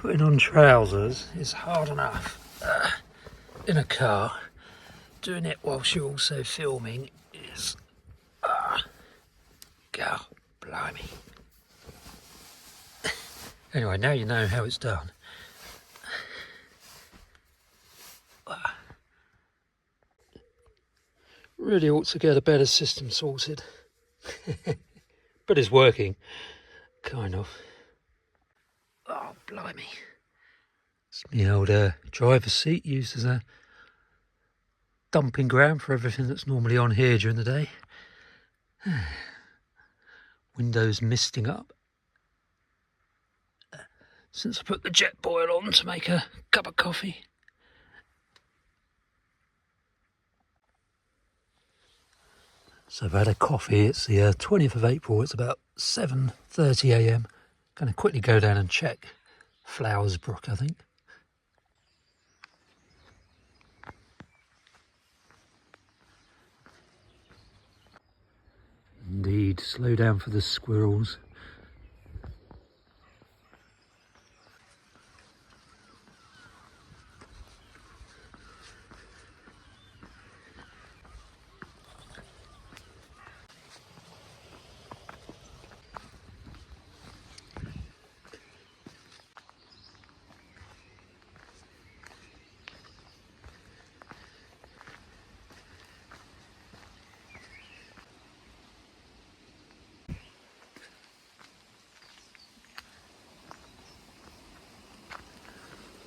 Putting on trousers is hard enough in a car. Doing it whilst you're also filming is... God, blimey. Anyway, now you know how it's done. Really ought to get a better system sorted. But it's working, kind of. Oh, blimey. It's my old driver's seat used as a dumping ground for everything that's normally on here during the day. Windows misting up. Since I put the jet boil on to make a cup of coffee. So I've had a coffee. It's the 20th of April. It's about 7:30 a.m. Going to quickly go down and check Flowersbrook, I think. Indeed, slow down for the squirrels.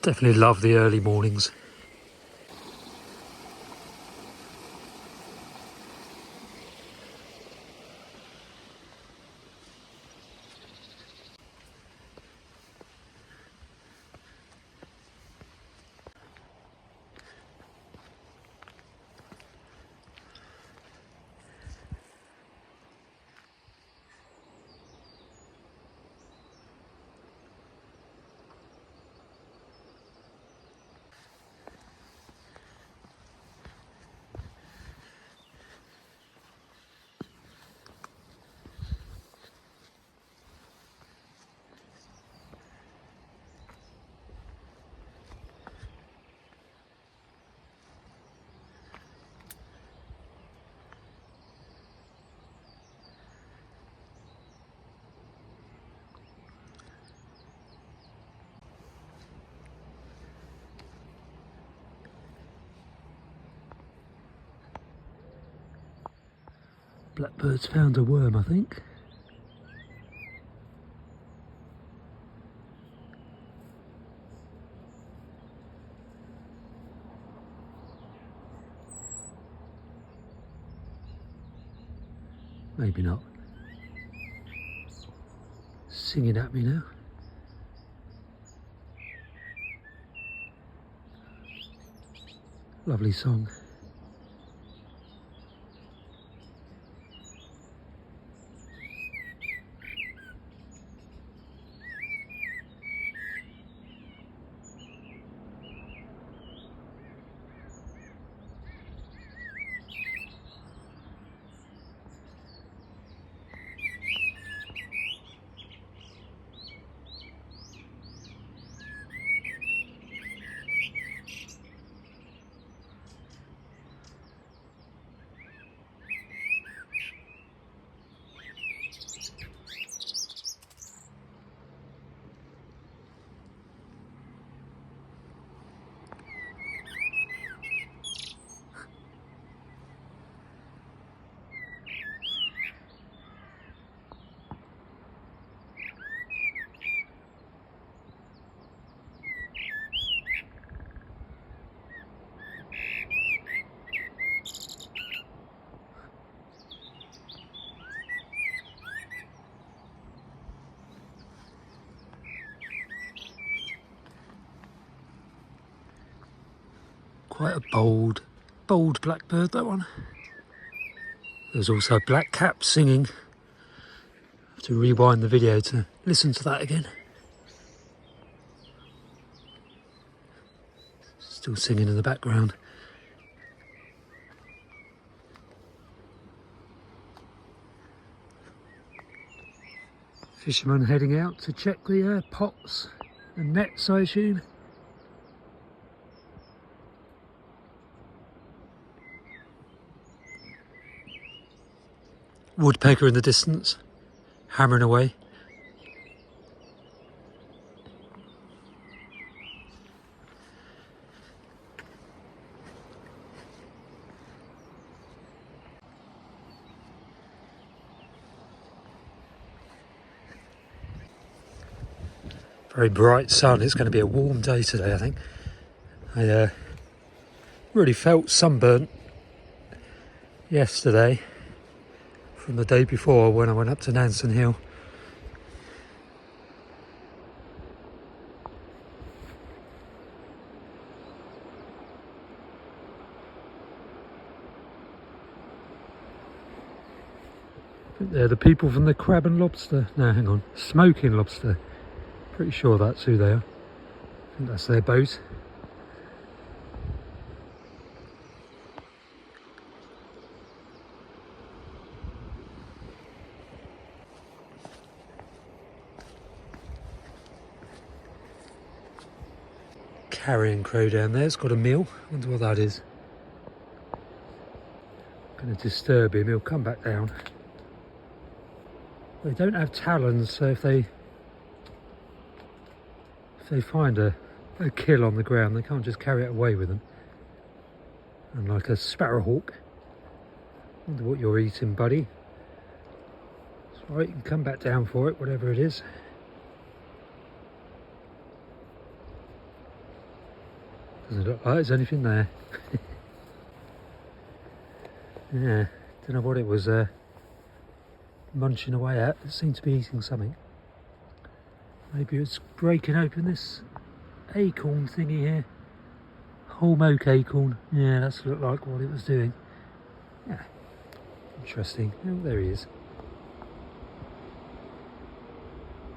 Definitely love the early mornings. Blackbird's found a worm, I think. Maybe not. Singing at me now. Lovely song. Quite a bold blackbird, that one. There's also a blackcap singing. I have to rewind the video to listen to that again. Still singing in the background. Fishermen heading out to check the pots And nets, I assume. Woodpecker in the distance, hammering away. Very bright sun. It's going to be a warm day today, I think. I really felt sunburnt yesterday from the day before when I went up to Nansen Hill. They're the people from the Crab and Lobster. No, hang on. Smoking Lobster. Pretty sure that's who they are. I think that's their boat. Carrion crow down there. It's got a meal. I wonder what that is. Going to disturb him. He'll come back down. They don't have talons, so if they find a kill on the ground, they can't just carry it away with them. Unlike a sparrowhawk. Wonder what you're eating, buddy. That's right, you can come back down for it, whatever it is. Doesn't look like there's anything there. Yeah, don't know what it was munching away at. It seemed to be eating something. Maybe it's breaking open this acorn thingy here. Holm oak acorn. Yeah, that's looked like what it was doing. Yeah, interesting. Oh, there he is.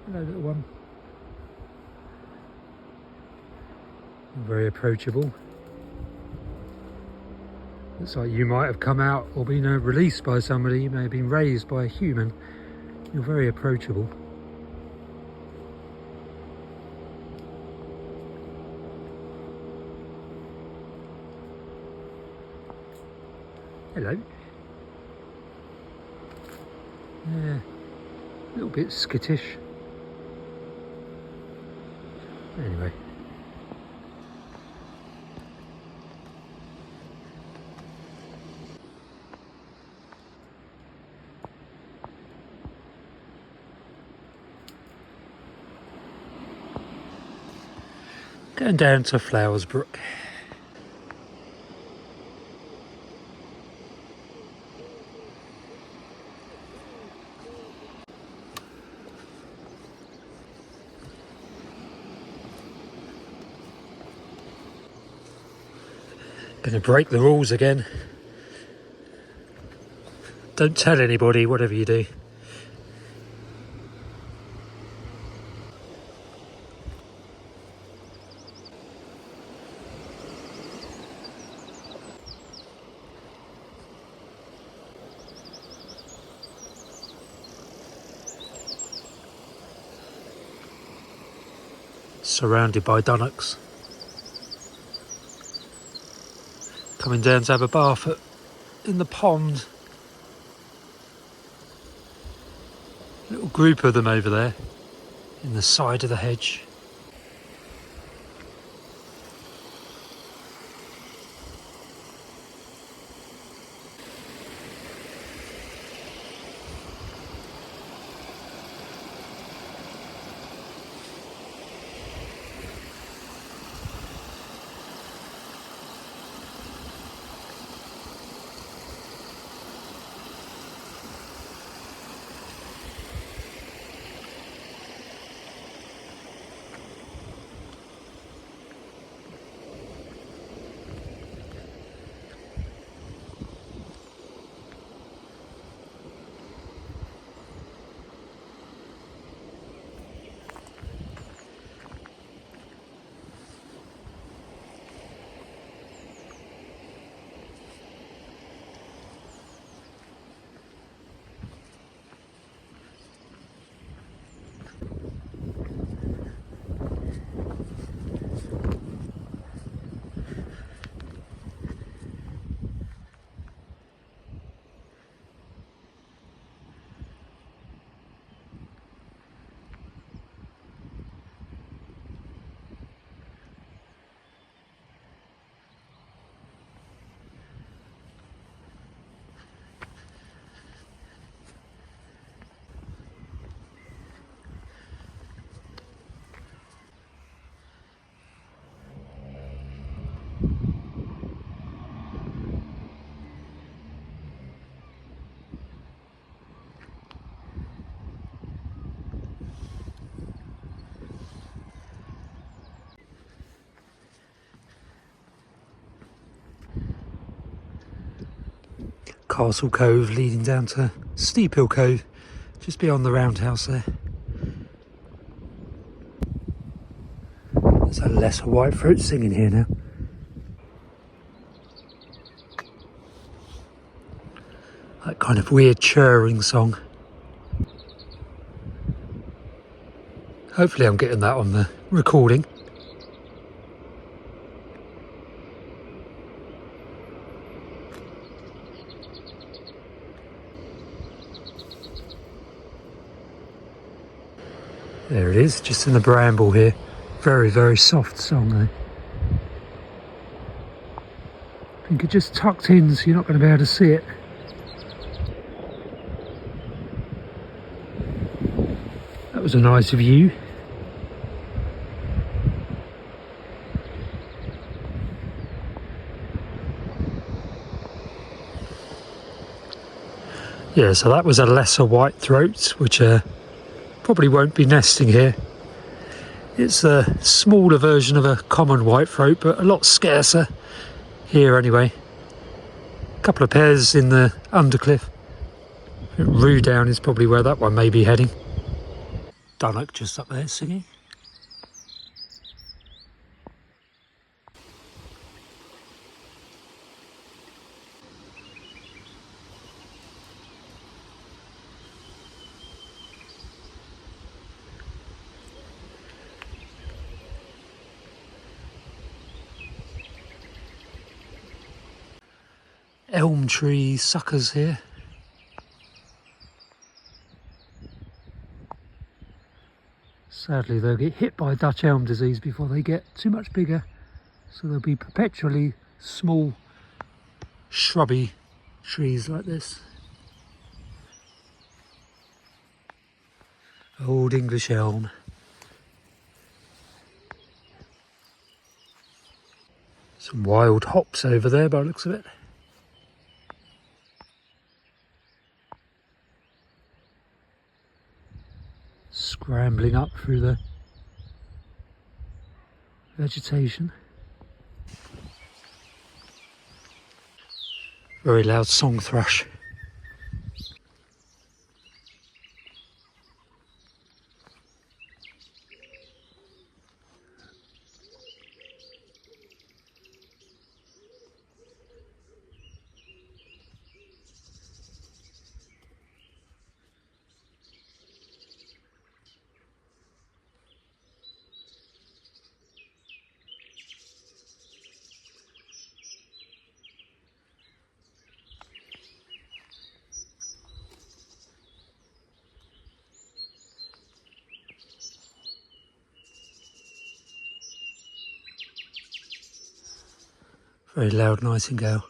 Hello, little one. Very approachable. Looks like you might have come out or been released by somebody. You may have been raised by a human. You're very approachable. Hello. Yeah, a little bit skittish. Anyway. Going down to Flowers Brook. Going to break the rules again. Don't tell anybody, whatever you do. Surrounded by dunnocks. Coming down to have a bath in the pond. Little group of them over there in the side of the hedge. Castle Cove leading down to Steep Hill Cove, just beyond the roundhouse there. There's a lesser whitethroat singing here now. That kind of weird churring song. Hopefully I'm getting that on the recording. There it is, just in the bramble here. Very, very soft song though. I think it just tucked in so you're not going to be able to see it. That was a nice view. Yeah, so that was a lesser whitethroat, which probably won't be nesting here. It's a smaller version of a common whitethroat, but a lot scarcer here anyway. A couple of pairs in the undercliff. Roodown is probably where that one may be heading. Dunnock just up there singing. Elm tree suckers here. Sadly they'll get hit by Dutch elm disease before they get too much bigger, so they'll be perpetually small shrubby trees like this. Old English elm. Some wild hops over there by the looks of it. Scrambling up through the vegetation. Very loud song thrush. Very loud nightingale.